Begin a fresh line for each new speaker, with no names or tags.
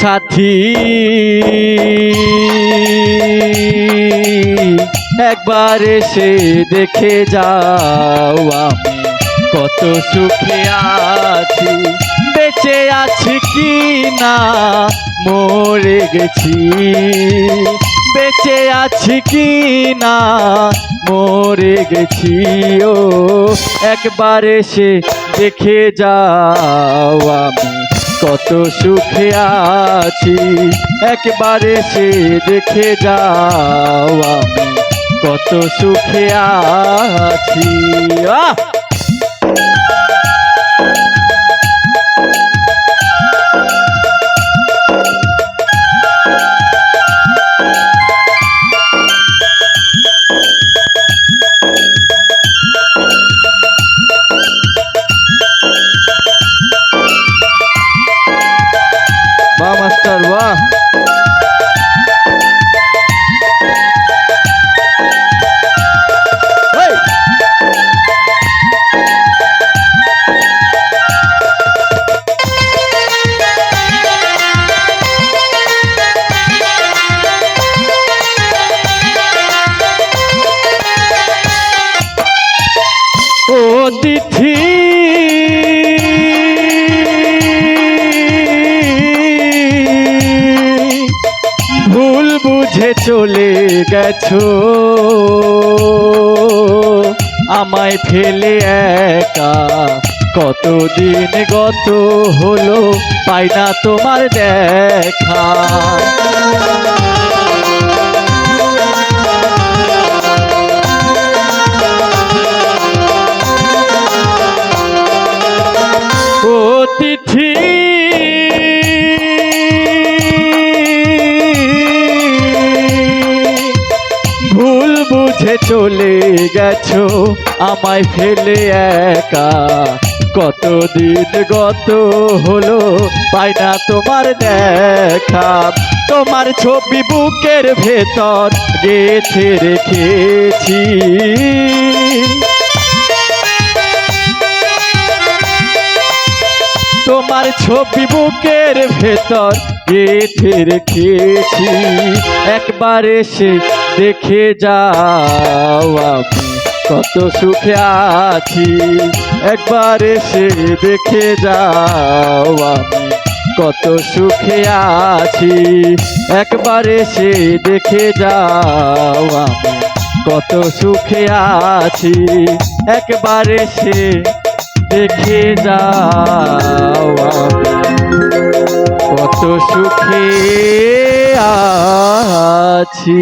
সাথী একবার এসে দেখে যাও আমি কত সুখে আছি, বেঁচে আছি কি না মরে গেছি, বেঁচে আছি কি না মরে গেছি। ও একবার এসে দেখে যাও আমি কত সুখে আছি, একবার এসে দেখে যাও আমি কত সুখে আছি। वाह मास्टर वाह। ओ तिथि ভুল বুঝে চলে গেছো, আমায় ফেলে একা কতদিন গত হলো পাই না তোমার দেখা। ও তিথি ভুল বুঝে চলে গেছো, আমায় ফেলে একা কতদিন গত হলো পাই না তোমার দেখা। তোমার ছবি বুকের ভেতর গেঁথে রেখেছি, তোমার ছবি বুকের ভেতর গেঁথে রেখেছি, একবার এসে দেখে যাও আমি কত সুখে আছি, একবার এসে দেখে যাও আমি কত সুখে আছি, একবার এসে দেখে যাও আমি কত সুখে আছি, একবার এসে দেখে যাও আমি কত সুখে আছি।